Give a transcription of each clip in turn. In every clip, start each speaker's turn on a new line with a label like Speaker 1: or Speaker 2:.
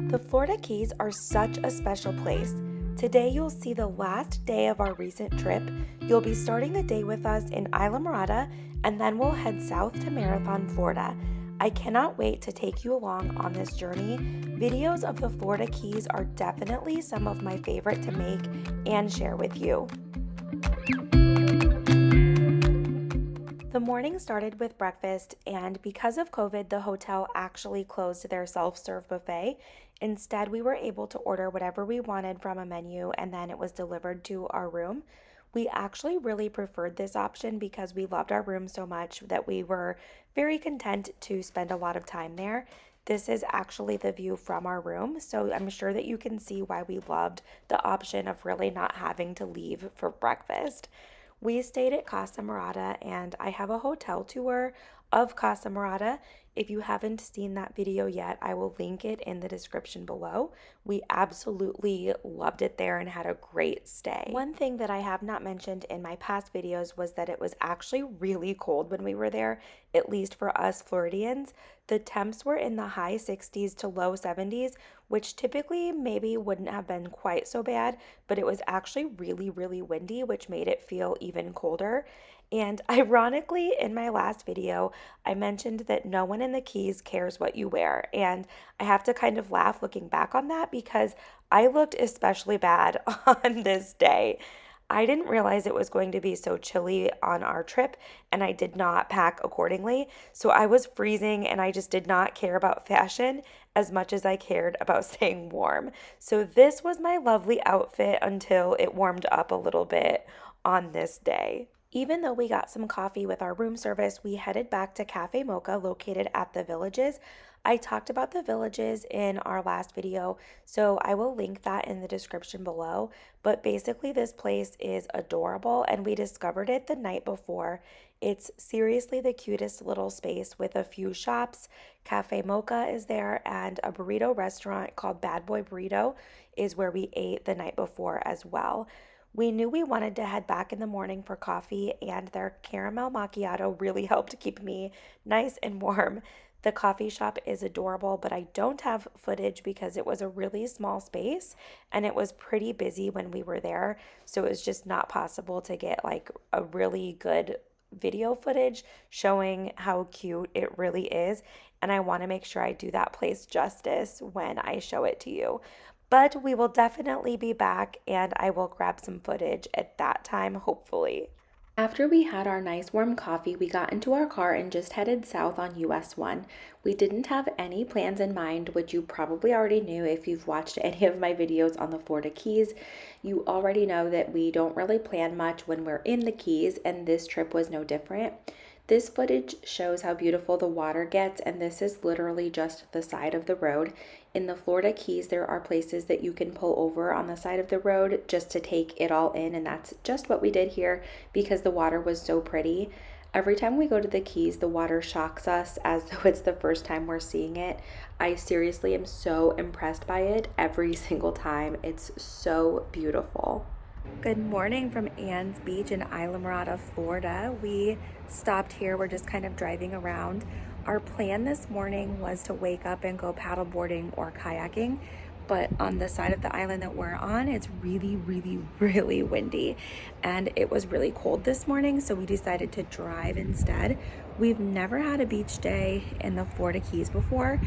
Speaker 1: The Florida Keys are such a special place. Today you'll see the last day of our recent trip. You'll be starting the day with us in Islamorada, and then we'll head south to Marathon, Florida. I cannot wait to take you along on this journey. Videos of the Florida Keys are definitely some of my favorite to make and share with you. The morning started with breakfast, and because of COVID, the hotel actually closed their self-serve buffet. Instead, we were able to order whatever we wanted from a menu, and then it was delivered to our room. We actually really preferred this option because we loved our room so much that we were very content to spend a lot of time there. This is actually the view from our room, so I'm sure that you can see why we loved the option of really not having to leave for breakfast. We stayed at Islamorada, and I have a hotel tour of Islamorada. If you haven't seen that video yet, I will link it in the description below. We absolutely loved it there and had a great stay. One thing that I have not mentioned in my past videos was that it was actually really cold when we were there, at least for us Floridians. The temps were in the high 60s to low 70s, which typically maybe wouldn't have been quite so bad, but it was actually really, really windy, which made it feel even colder. And ironically, in my last video, I mentioned that no one in the Keys cares what you wear. And I have to kind of laugh looking back on that because I looked especially bad on this day. I didn't realize it was going to be so chilly on our trip, and I did not pack accordingly. So I was freezing, and I just did not care about fashion as much as I cared about staying warm. So this was my lovely outfit until it warmed up a little bit on this day. Even though we got some coffee with our room service, we headed back to Cafe Mocha located at the Villages. I talked about the Villages in our last video, so I will link that in the description below. But basically this place is adorable, and we discovered it the night before. It's seriously the cutest little space with a few shops. Cafe Mocha is there, and a burrito restaurant called Bad Boy Burrito is where we ate the night before as well. We knew we wanted to head back in the morning for coffee, and their caramel macchiato really helped keep me nice and warm. The coffee shop is adorable, but I don't have footage because it was a really small space and it was pretty busy when we were there. So it was just not possible to get like a really good video footage showing how cute it really is. And I want to make sure I do that place justice when I show it to you. But we will definitely be back, and I will grab some footage at that time, hopefully. After we had our nice warm coffee, we got into our car and just headed south on US 1. We didn't have any plans in mind, which you probably already knew if you've watched any of my videos on the Florida Keys. You already know that we don't really plan much when we're in the Keys, and this trip was no different. This footage shows how beautiful the water gets, and this is literally just the side of the road. In the Florida Keys, there are places that you can pull over on the side of the road just to take it all in, and that's just what we did here because the water was so pretty. Every time we go to the Keys, the water shocks us as though it's the first time we're seeing it. I seriously am so impressed by it every single time. It's so beautiful. Good morning from Ann's Beach in Islamorada, Florida. We stopped here. We're just kind of driving around. Our plan this morning was to wake up and go paddle boarding or kayaking, but on the side of the island that we're on, it's really, really, really windy, and it was really cold this morning, so we decided to drive instead. We've never had a beach day in the Florida Keys before,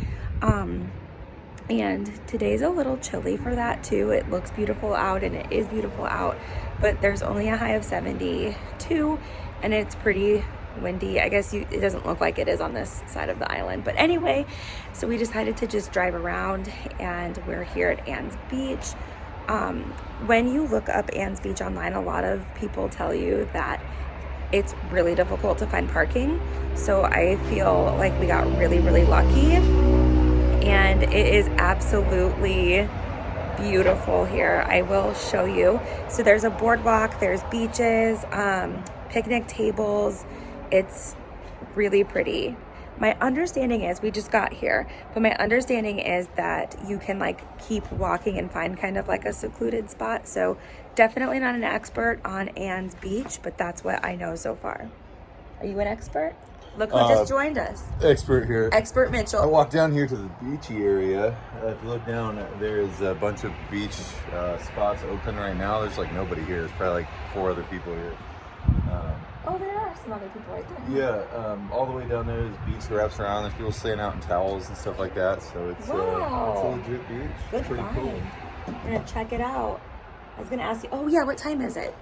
Speaker 1: and today's a little chilly for that too. It looks beautiful out, and it is beautiful out, but there's only a high of 72, and it's pretty windy. I guess it doesn't look like it is on this side of the island, but anyway, so we decided to just drive around, and we're here at Ann's Beach. When you look up Ann's Beach online, a lot of people tell you that it's really difficult to find parking, so I feel like we got really, really lucky, and it is absolutely beautiful here. I will show you. So there's a boardwalk, there's beaches, picnic tables. It's really pretty. My understanding is, we just got here, but my understanding is that you can like keep walking and find kind of like a secluded spot. So definitely not an expert on Ann's Beach, but that's what I know so far. Are you an expert? Look who just joined us.
Speaker 2: Expert here.
Speaker 1: Expert
Speaker 2: I
Speaker 1: Mitchell.
Speaker 2: walked down here to the beachy area. If you look down, there's a bunch of beach spots open right now. There's like nobody here. There's probably like 4 other people here.
Speaker 1: Oh, there are some other people right there.
Speaker 2: Yeah, all the way down there, there's beach wraps around. There's people staying out in towels and stuff like that. So it's, it's a legit beach.
Speaker 1: Good
Speaker 2: Pretty
Speaker 1: find.
Speaker 2: cool.
Speaker 1: I'm gonna check it out. I was gonna ask you. Oh yeah, what time is it?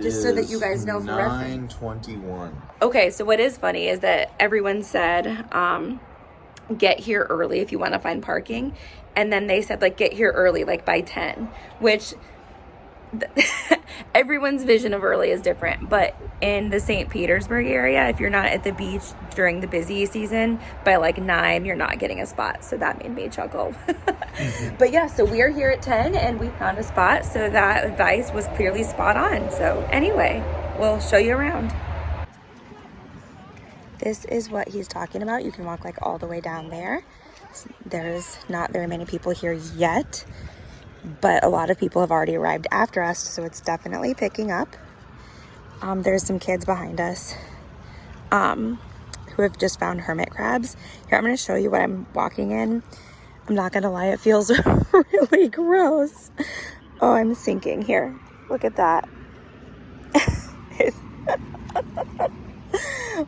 Speaker 1: Just so that you guys know for reference.
Speaker 2: 9:21.
Speaker 1: Okay, so what is funny is that everyone said, get here early if you want to find parking, and then they said like get here early like by 10, which everyone's vision of early is different. But in the St. Petersburg area, if you're not at the beach during the busy season by like 9, you're not getting a spot. So that made me chuckle. But yeah, so we are here at 10 and we found a spot, so that advice was clearly spot on. So anyway, we'll show you around. This is what he's talking about. You can walk like all the way down there. There's not very many people here yet, but a lot of people have already arrived after us, so it's definitely picking up. There's some kids behind us who have just found hermit crabs. Here, I'm going to show you what I'm walking in. I'm not going to lie, it feels really gross. Oh, I'm sinking. Here, look at that.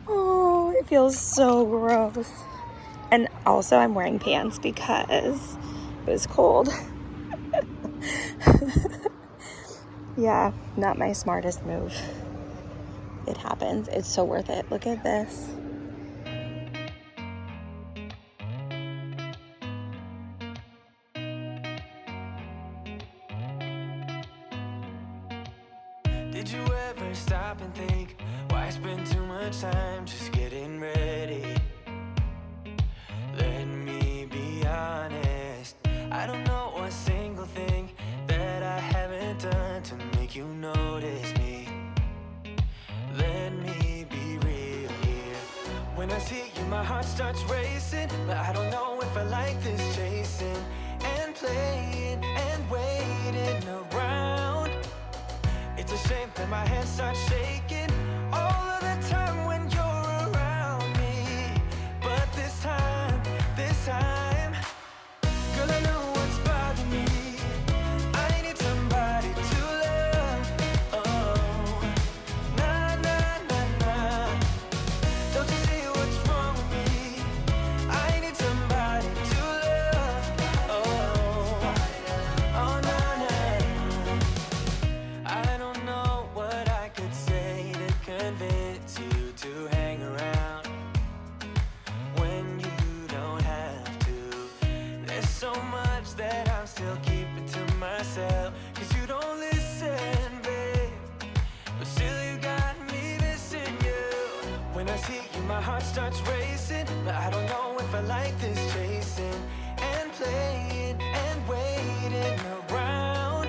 Speaker 1: Oh, it feels so gross. And also I'm wearing pants because it was cold. Yeah, not my smartest move. It happens. It's so worth it. Look at this.
Speaker 3: Did you ever stop and think, why spend too much time just getting ready? Let me be honest, I don't know a single thing that I haven't done to make you notice me. Let me be real here. When I see you, my heart starts racing, but I don't know if I like this chasing and playing and waiting around. It's a shame that my hands start shaking all of the time when you're around me. But this time, girl, I know what's bothering me. I need somebody to love. Oh, nah, nah, nah, nah. Don't you see what's wrong with me? I need somebody to love. Oh, oh, nah, nah. I don't know what I could say to convince you to hang around when you don't have to. There's so much that I'm still keeping to myself, 'cause you don't listen, babe. But still you got me missing you. When I see you, my heart starts racing, but I don't know if I like this chasing and playing and waiting around.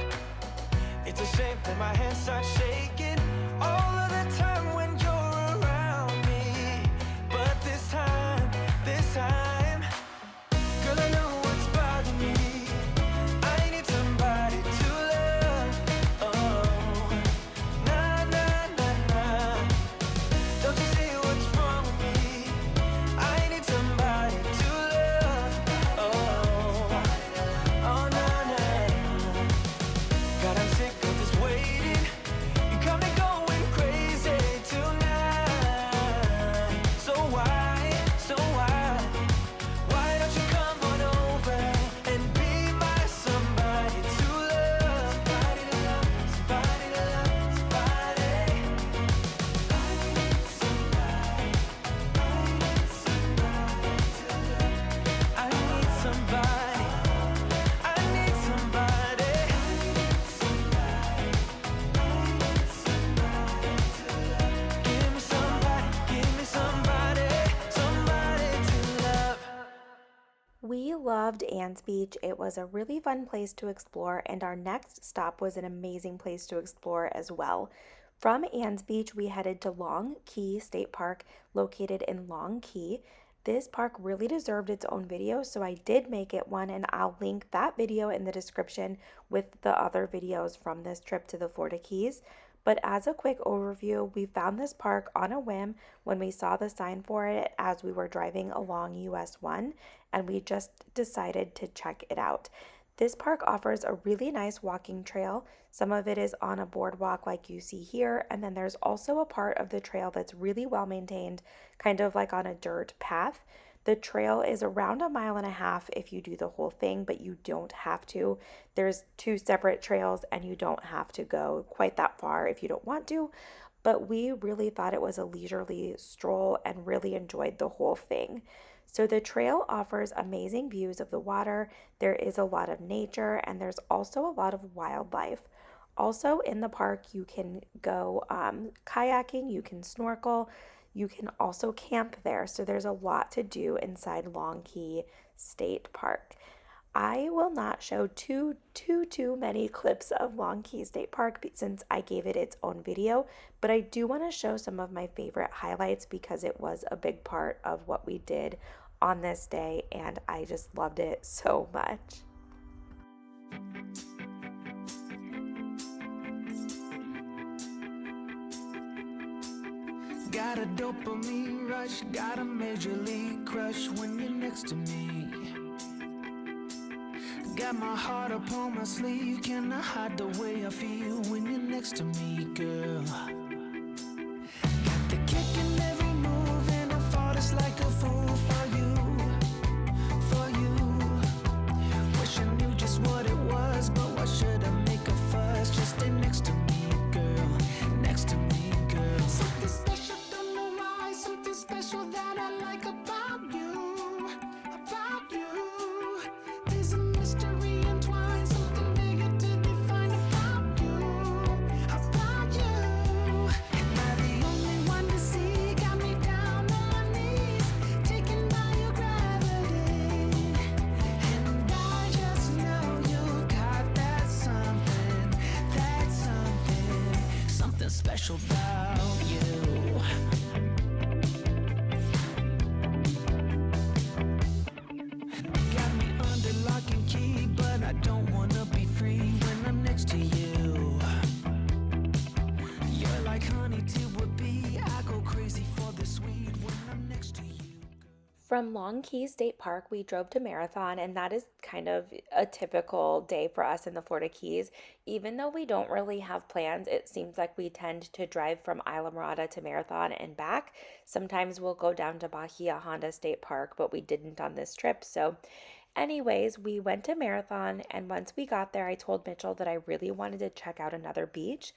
Speaker 3: It's a shame that my hands start shaking all of the time when you're around me. But this time, girl, I know what's bothering me. I need somebody to love. Oh, nah, nah, nah, nah. Don't you see what's wrong with me? I need somebody to love. Oh, oh, nah, nah. God, I'm sick of this waiting. You got me going crazy tonight. So why don't you come on over and be my somebody to love? Somebody to love, somebody to love, somebody. I need somebody to love. I need somebody. I need somebody. Give me somebody, somebody to love.
Speaker 1: We loved Ann's Beach. It was a really fun place to explore, and our next stop was an amazing place to explore as well. From Ann's Beach, we headed to Long Key State Park, located in Long Key. This park really deserved its own video, so I did make it one, and I'll link that video in the description with the other videos from this trip to the Florida Keys. But as a quick overview, we found this park on a whim when we saw the sign for it as we were driving along US 1, and we just decided to check it out. This park offers a really nice walking trail. Some of it is on a boardwalk like you see here, and then there's also a part of the trail that's really well maintained, kind of like on a dirt path. The trail is around a mile and a half if you do the whole thing, but you don't have to. There's two separate trails and you don't have to go quite that far if you don't want to. But we really thought it was a leisurely stroll and really enjoyed the whole thing. So the trail offers amazing views of the water. There is a lot of nature and there's also a lot of wildlife. Also in the park, you can go kayaking, you can snorkel, you can also camp there. So there's a lot to do inside Long Key State Park. I will not show too many clips of Long Key State Park since I gave it its own video, but I do want to show some of my favorite highlights because it was a big part of what we did on this day and I just loved it so much.
Speaker 3: Got a dopamine rush, got a major league crush when you're next to me. Got my heart upon my sleeve, can I hide the way I feel when you're next to me, girl? Got the kick in every move and I fought just like a fool for you, for you. Wish I knew just what it was, but why should I make a fuss? Just stay next to me, girl, next to me, girl. Something special, don't know why, something special that I like about you, about you. There's a mystery entwined, something bigger to define about you, about you. Am I the only one to see? Got me down on my knees, taken by your gravity. And I just know you got that something, something special about you. Got me under lock and key, but I don't wanna be free when I'm next to you. You're like honey to a bee, I go crazy for the sweet when I'm next to you.
Speaker 1: From Long Key State Park, we drove to Marathon, and that is kind of a typical day for us in the Florida Keys. Even though we don't really have plans, it seems like we tend to drive from Islamorada to Marathon and back. Sometimes we'll go down to Bahia Honda State Park, but we didn't on this trip. So anyways, we went to Marathon, and once we got there, I told Mitchell that I really wanted to check out another beach.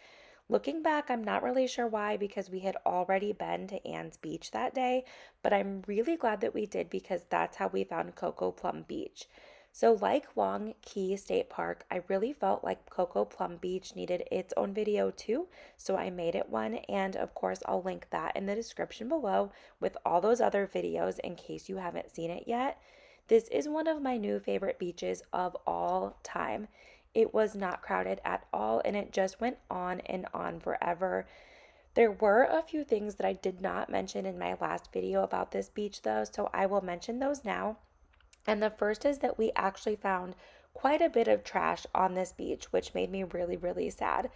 Speaker 1: Looking back, I'm not really sure why because we had already been to Ann's Beach that day, but I'm really glad that we did because that's how we found Coco Plum Beach. So like Long Key State Park, I really felt like Coco Plum Beach needed its own video too, so I made it one, and of course I'll link that in the description below with all those other videos in case you haven't seen it yet. This is one of my new favorite beaches of all time. It was not crowded at all, and it just went on and on forever. There were a few things that I did not mention in my last video about this beach though, so I will mention those now. And the first is that we actually found quite a bit of trash on this beach, which made me really, really sad.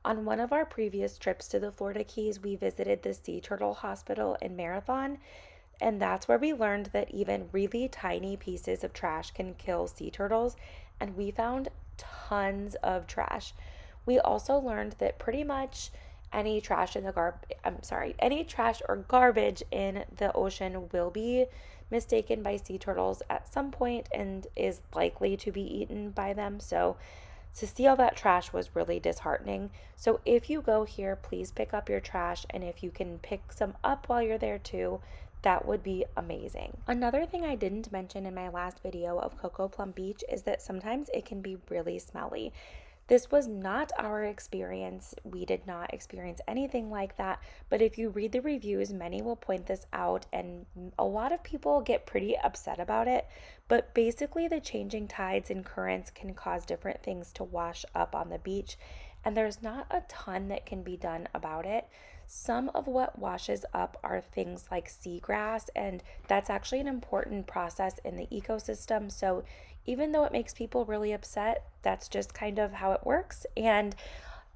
Speaker 1: On one of our previous trips to the Florida Keys, we visited the Sea Turtle Hospital in Marathon, and that's where we learned that even really tiny pieces of trash can kill sea turtles, and we found tons of trash. We also learned that pretty much any trash any trash or garbage in the ocean will be mistaken by sea turtles at some point and is likely to be eaten by them. So to see all that trash was really disheartening. So if you go here, please pick up your trash, and if you can pick some up while you're there too, that would be amazing. Another thing I didn't mention in my last video of Coco Plum Beach is that sometimes it can be really smelly. This was not our experience. We did not experience anything like that, but if you read the reviews, many will point this out, and a lot of people get pretty upset about it. But basically, the changing tides and currents can cause different things to wash up on the beach, and there's not a ton that can be done about it. Some of what washes up are things like seagrass, and that's actually an important process in the ecosystem. So even though it makes people really upset, that's just kind of how it works. And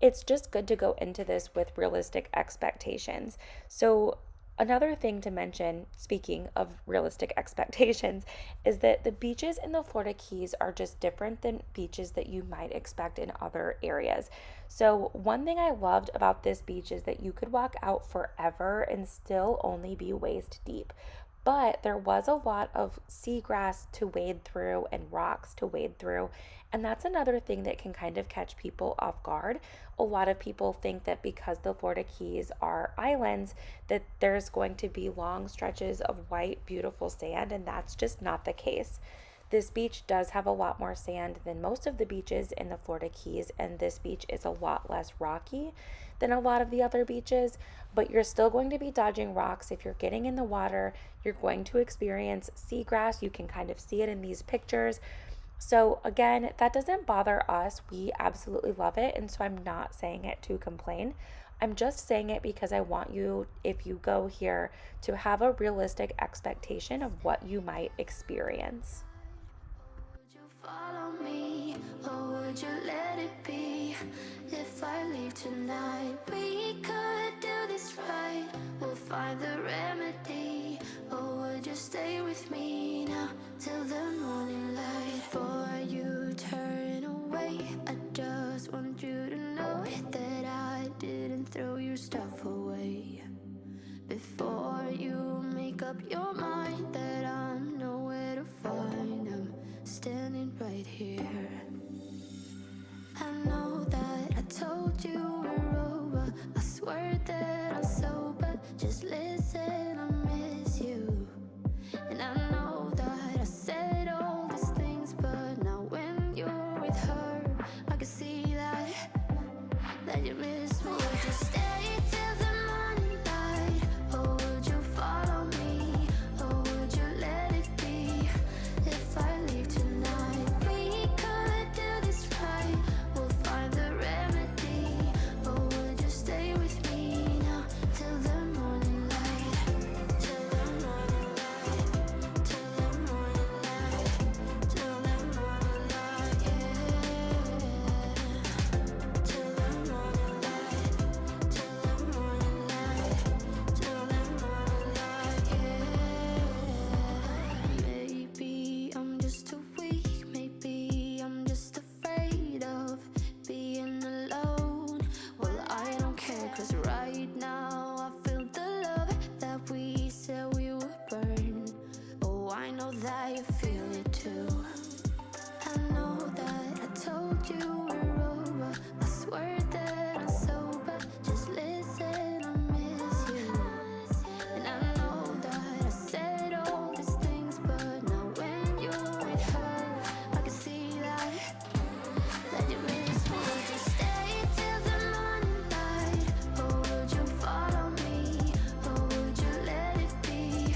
Speaker 1: it's just good to go into this with realistic expectations. So, another thing to mention, speaking of realistic expectations, is that the beaches in the Florida Keys are just different than beaches that you might expect in other areas. So, one thing I loved about this beach is that you could walk out forever and still only be waist deep. But there was a lot of seagrass to wade through and rocks to wade through. And that's another thing that can kind of catch people off guard. A lot of people think that because the Florida Keys are islands, that there's going to be long stretches of white, beautiful sand, and that's just not the case. This beach does have a lot more sand than most of the beaches in the Florida Keys, and this beach is a lot less rocky than a lot of the other beaches, but you're still going to be dodging rocks. If you're getting in the water, you're going to experience seagrass. You can kind of see it in these pictures. So, again, that doesn't bother us. We absolutely love it. And so, I'm not saying it to complain. I'm just saying it because I want you, if you go here, to have a realistic expectation of what you might experience.
Speaker 3: Would you follow me, or would you let it be? If I leave tonight, we could do this right. We'll find the remedy. Or would you stay with me now till the morning light? Before you turn away, I just want you to know that I didn't throw your stuff away. Before you make up your mind that I'm nowhere to find, I'm standing right here. I know that I told you we're over. I swear that I'm sober. Just listen, I miss you. And I know that I said all these things, but now when you're with her, I can see that you miss me. Would you stay till the morning light, or would you follow me, or would you let it be? If I leave tonight, we could do this right. We'll find the remedy. Or would you stay with me now till the morning light? Till the morning light. Till the morning light. Till the morning light. Yeah. Till the morning light. Till the morning light. Till the morning light. Yeah. Maybe I'm just too weak. Maybe I'm just afraid of being alone. Well, I don't care, 'cause right now I feel the love that we said we would burn. Oh, I know that you feel it too. I know that I told you we're over. I swear that I'm sober. Just listen, I miss you. And I know that I said all these things, but now when you're with her, I can see that you miss me. Would you stay till the morning light, or would you follow me, or would you let it be?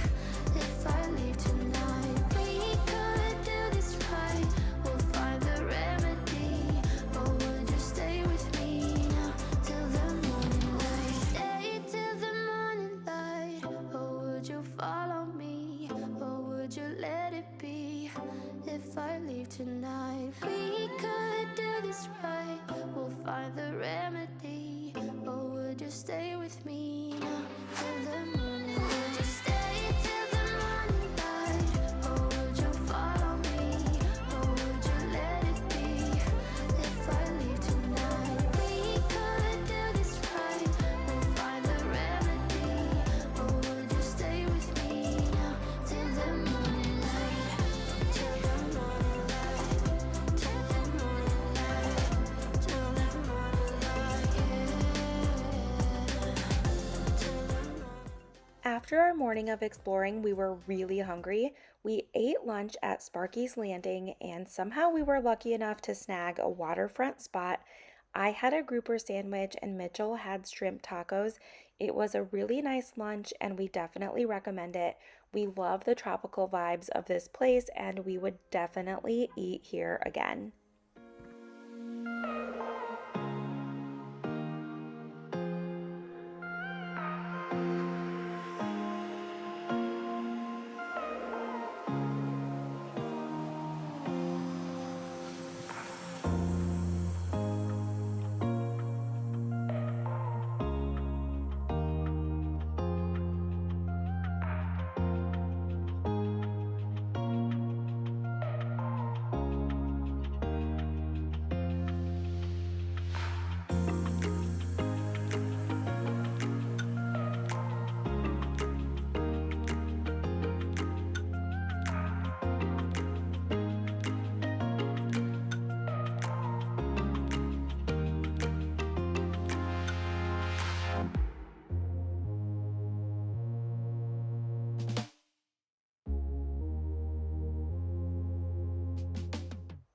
Speaker 3: If I leave tonight, we could do this right. We'll find the remedy. Or would you stay with me now till the morning light? Stay till the morning light. Or would you follow me, or would you let it be? If I leave tonight, we could do this right. We'll find the remedy. Or would you stay with me now till the morning light? Would you stay till the morning light? Or would you follow me, or would you let it be? If I leave tonight, we could do this right. We'll find the remedy. Or would you stay with me now till the morning light? Till the morning light. Till the morning light. Till the morning light. Yeah. Till the morning.
Speaker 1: After our morning of exploring, we were really hungry. We ate lunch at Sparky's Landing, and somehow we were lucky enough to snag a waterfront spot. I had a grouper sandwich, and Mitchell had shrimp tacos. It was a really nice lunch, and we definitely recommend it. We love the tropical vibes of this place, and we would definitely eat here again.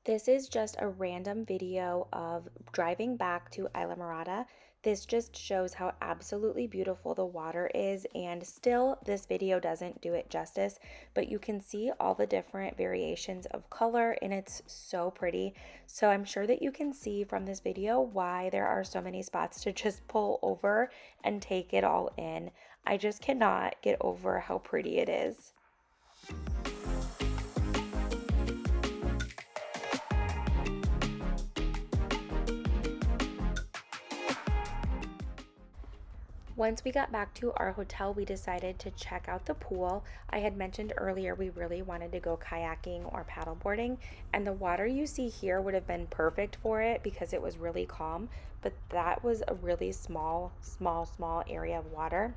Speaker 1: This is just a random video of driving back to Islamorada. This just shows how absolutely beautiful the water is, and still this video doesn't do it justice, but you can see all the different variations of color and it's so pretty. So I'm sure that you can see from this video why there are so many spots to just pull over and take it all in. I just cannot get over how pretty it is. Once we got back to our hotel, we decided to check out the pool. I had mentioned earlier we really wanted to go kayaking or paddleboarding, and the water you see here would have been perfect for it because it was really calm, but that was a really small area of water.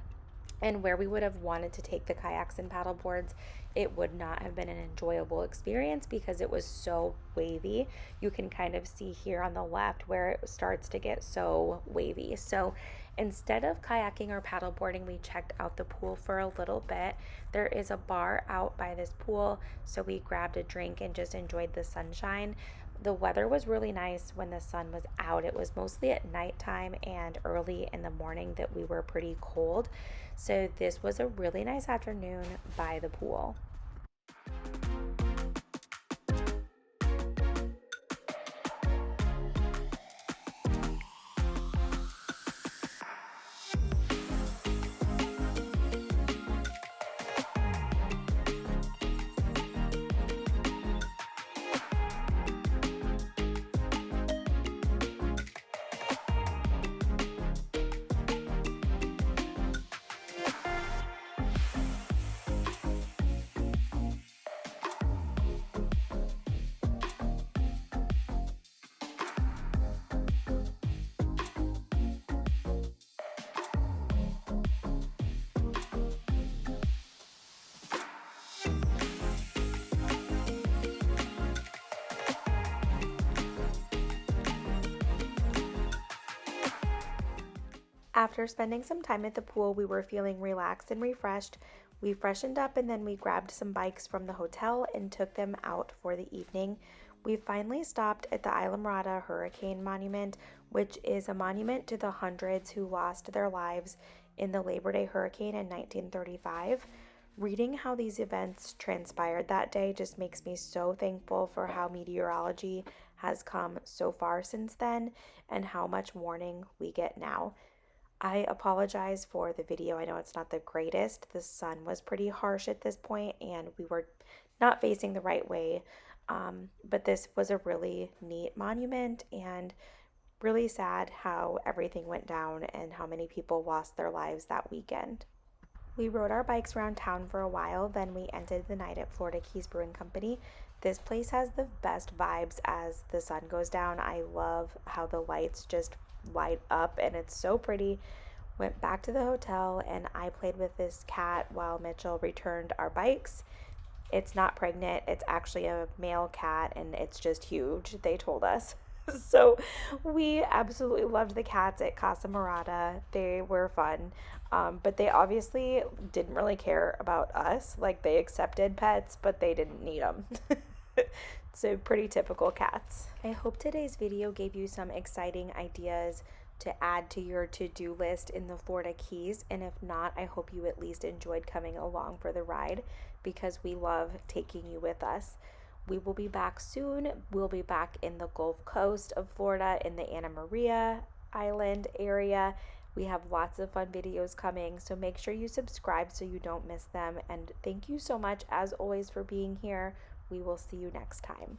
Speaker 1: And where we would have wanted to take the kayaks and paddle boards, it would not have been an enjoyable experience because it was so wavy. You can kind of see here on the left where it starts to get so wavy. So instead of kayaking or paddleboarding, we checked out the pool for a little bit. There is a bar out by this pool, so we grabbed a drink and just enjoyed the sunshine. The weather was really nice when the sun was out. It was mostly at nighttime and early in the morning that we were pretty cold. So this was a really nice afternoon by the pool. After spending some time at the pool, we were feeling relaxed and refreshed. We freshened up and then we grabbed some bikes from the hotel and took them out for the evening. We finally stopped at the Islamorada Hurricane Monument, which is a monument to the hundreds who lost their lives in the Labor Day hurricane in 1935. Reading how these events transpired that day just makes me so thankful for how meteorology has come so far since then and how much warning we get now. I apologize for the video. I know it's not the greatest. The sun was pretty harsh at this point and we were not facing the right way. But this was a really neat monument and really sad how everything went down and how many people lost their lives that weekend. We rode our bikes around town for a while, then we ended the night at Florida Keys Brewing Company. This place has the best vibes as the sun goes down. I love how the lights just light up and it's so pretty. Went back to the hotel and I played with this cat while Mitchell returned our bikes. It's not pregnant, it's actually a male cat and it's just huge, they told us. So we absolutely loved the cats at Casa Morada. They were fun, but they obviously didn't really care about us. Like they accepted pets, but they didn't need them. So pretty typical cats. I hope today's video gave you some exciting ideas to add to your to-do list in the Florida Keys, and if not, I hope you at least enjoyed coming along for the ride because we love taking you with us. We will be back soon. We'll be back in the Gulf Coast of Florida in the Anna Maria Island area. We have lots of fun videos coming, so make sure you subscribe so you don't miss them. And thank you so much, as always, for being here. We will see you next time.